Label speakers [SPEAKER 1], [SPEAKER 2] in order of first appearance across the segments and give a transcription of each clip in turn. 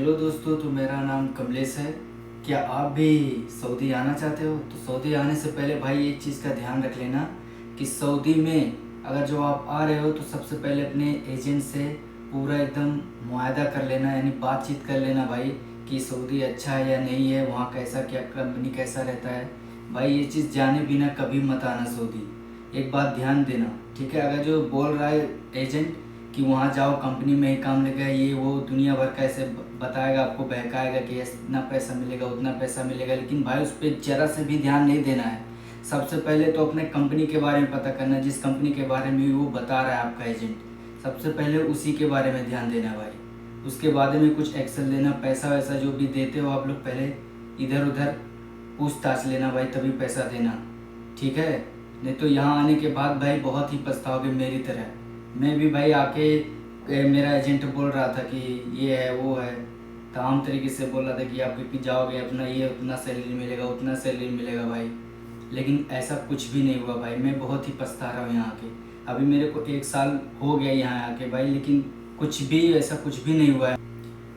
[SPEAKER 1] Hello दोस्तों, तो मेरा नाम कमलेश है। क्या आप भी सऊदी आना चाहते हो? तो सऊदी आने से पहले भाई एक चीज़ का ध्यान रख लेना कि सऊदी में अगर जो आप आ रहे हो तो सबसे पहले अपने एजेंट से पूरा एकदम मुआयदा कर लेना, यानी बातचीत कर लेना भाई कि सऊदी अच्छा है या नहीं है, वहाँ कैसा क्या कंपनी कैसा रहता है। भाई ये चीज़ जाने बिना कभी मत आना सऊदी। एक बात ध्यान देना, ठीक है? अगर जो बोल रहा है एजेंट कि वहाँ जाओ कंपनी में ही काम लगेगा, ये वो दुनिया भर का ऐसे बताएगा, आपको बहकाएगा कि इतना पैसा मिलेगा उतना पैसा मिलेगा, लेकिन भाई उस पर ज़रा से भी ध्यान नहीं देना है। सबसे पहले तो अपने कंपनी के बारे में पता करना, जिस कंपनी के बारे में वो बता रहा है आपका एजेंट, सबसे पहले उसी के बारे में ध्यान देना भाई। उसके बाद में कुछ एक्शन लेना, पैसा वैसा जो भी देते हो आप लोग पहले इधर उधर पूछताछ लेना भाई, तभी पैसा देना, ठीक है? नहीं तो यहाँ आने के बाद भाई बहुत ही पछताओगे मेरी तरह। मैं भी भाई आके मेरा एजेंट बोल रहा था कि ये है वो है, तमाम तरीके से बोल रहा था कि आप भी जाओगे अपना ये उतना सैलरी मिलेगा उतना सैलरी मिलेगा भाई, लेकिन ऐसा कुछ भी नहीं हुआ भाई। मैं बहुत ही पछता रहा हूँ यहाँ आके। अभी मेरे को 1 साल हो गया यहाँ आके भाई, लेकिन कुछ भी ऐसा कुछ भी नहीं हुआ है।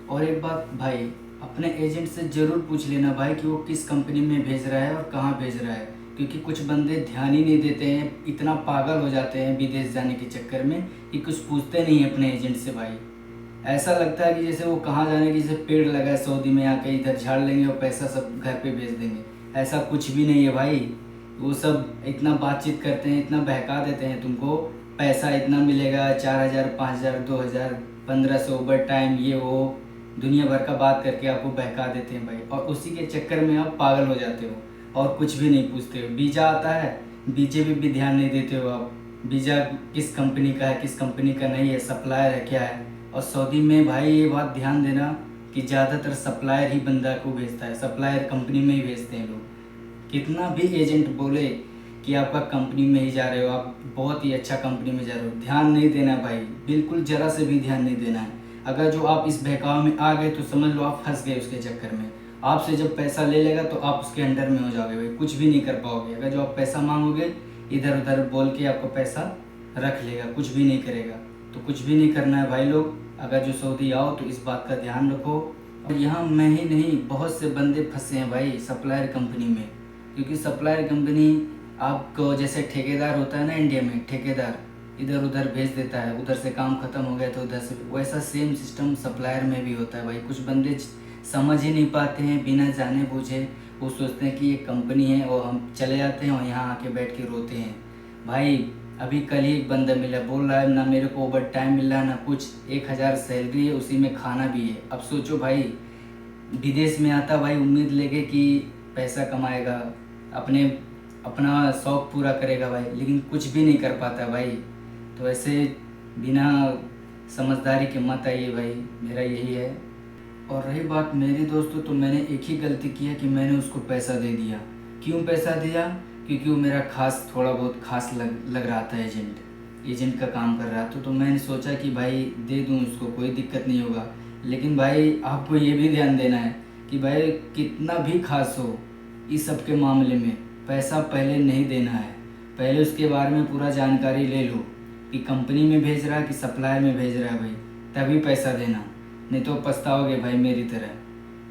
[SPEAKER 1] और एक बात भाई, अपने एजेंट से ज़रूर पूछ लेना भाई कि वो किस कंपनी में भेज रहा है और कहाँ भेज रहा है, क्योंकि कुछ बंदे ध्यान ही नहीं देते हैं, इतना पागल हो जाते हैं विदेश जाने के चक्कर में कि कुछ पूछते नहीं हैं अपने एजेंट से भाई। ऐसा लगता है कि जैसे वो कहाँ जाने की, जैसे पेड़ लगा है सऊदी में, आके इधर झाड़ लेंगे और पैसा सब घर पे भेज देंगे। ऐसा कुछ भी नहीं है भाई। वो सब इतना बातचीत करते हैं, इतना बहका देते हैं तुमको, पैसा इतना मिलेगा, 4,000 5,000 2,000 1,500 ओवर टाइम, ये वो दुनिया भर का बात करके आपको बहका देते हैं भाई, और उसी के चक्कर में आप पागल हो जाते हो और कुछ भी नहीं पूछते हो। वीज़ा आता है, वीज़े भी ध्यान नहीं देते हो आप, वीज़ा किस कंपनी का है किस कंपनी का नहीं है, सप्लायर है क्या है। और सऊदी में भाई ये बात ध्यान देना कि ज़्यादातर सप्लायर ही बंदा को भेजता है, सप्लायर कंपनी में ही भेजते हैं लोग। कितना भी एजेंट बोले कि आपका कंपनी में ही जा रहे हो, आप बहुत ही अच्छा कंपनी में जा रहे हो, ध्यान नहीं देना भाई, बिल्कुल ज़रा से भी ध्यान नहीं देना है। अगर जो आप इस बहकाव में आ गए तो समझ लो आप फंस गए उसके चक्कर में। आपसे जब पैसा ले लेगा तो आप उसके अंडर में हो जाओगे भाई, कुछ भी नहीं कर पाओगे। अगर जो आप पैसा मांगोगे, इधर उधर बोल के आपको पैसा रख लेगा, कुछ भी नहीं करेगा। तो कुछ भी नहीं करना है भाई लोग। अगर जो सऊदी आओ तो इस बात का ध्यान रखो। और यहाँ मैं ही नहीं, बहुत से बंदे फंसे हैं भाई सप्लायर कंपनी में, क्योंकि सप्लायर कंपनी आपको, जैसे ठेकेदार होता है ना इंडिया में, ठेकेदार इधर उधर भेज देता है, उधर से काम खत्म हो गया तो उधर से, वैसा सेम सिस्टम सप्लायर में भी होता है भाई। कुछ बंदे समझ ही नहीं पाते हैं, बिना जाने बूझे वो सोचते हैं कि ये कंपनी है और हम चले जाते हैं और यहाँ आके बैठ के रोते हैं भाई। अभी कल ही एक बंदा मिला, बोल रहा है ना मेरे को ओवर टाइम मिल रहा है ना कुछ, 1,000 सैलरी है, उसी में खाना भी है। अब सोचो भाई, विदेश में आता भाई उम्मीद लेके कि पैसा कमाएगा, अपने अपना शौक़ पूरा करेगा भाई, लेकिन कुछ भी नहीं कर पाता भाई। तो ऐसे बिना समझदारी के मत आइए भाई, मेरा यही है। और रही बात मेरी दोस्तों, तो मैंने एक ही गलती की है कि मैंने उसको पैसा दे दिया। क्यों पैसा दिया? क्योंकि वो मेरा खास, थोड़ा बहुत खास लग रहा था, एजेंट का काम कर रहा था। तो मैंने सोचा कि भाई दे दूँ उसको, कोई दिक्कत नहीं होगा। लेकिन भाई आपको ये भी ध्यान देना है कि भाई कितना भी खास हो, इस सब के मामले में पैसा पहले नहीं देना है। पहले उसके बारे में पूरा जानकारी ले लो कि कंपनी में भेज रहा है कि सप्लायर में भेज रहा है भाई, तभी पैसा देना, नहीं तो पछताओगे भाई मेरी तरह,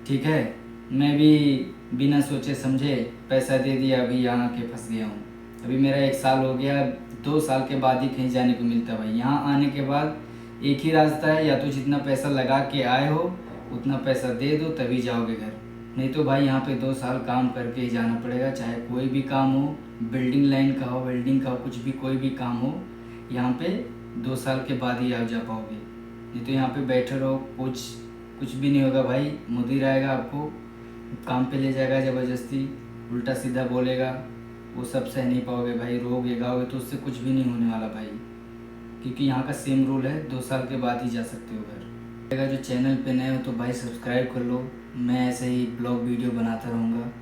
[SPEAKER 1] ठीक है? मैं भी बिना सोचे समझे पैसा दे दिया, अभी यहाँ के फंस गया हूँ। अभी मेरा 1 साल हो गया, 2 साल के बाद ही कहीं जाने को मिलता भाई। यहाँ आने के बाद एक ही रास्ता है, या तो जितना पैसा लगा के आए हो उतना पैसा दे दो तभी जाओगे घर, नहीं तो भाई यहाँ पे 2 साल काम करके ही जाना पड़ेगा। चाहे कोई भी काम हो, बिल्डिंग लाइन का हो, वेल्डिंग का हो, कुछ भी कोई भी काम हो, यहाँ पे 2 साल के बाद ही आप जा पाओगे। नहीं तो यहाँ पे बैठे रहो, कुछ भी नहीं होगा भाई। मुदीर आएगा आपको काम पे ले जाएगा ज़बरदस्ती, उल्टा सीधा बोलेगा, वो सब सह नहीं पाओगे भाई। रोगे गाओगे तो उससे कुछ भी नहीं होने वाला भाई, क्योंकि यहाँ का सेम रूल है, 2 साल के बाद ही जा सकते हो घर। अगर जो चैनल पे नए हो तो भाई सब्सक्राइब कर लो, मैं ऐसे ही ब्लॉग वीडियो बनाता रहूँगा।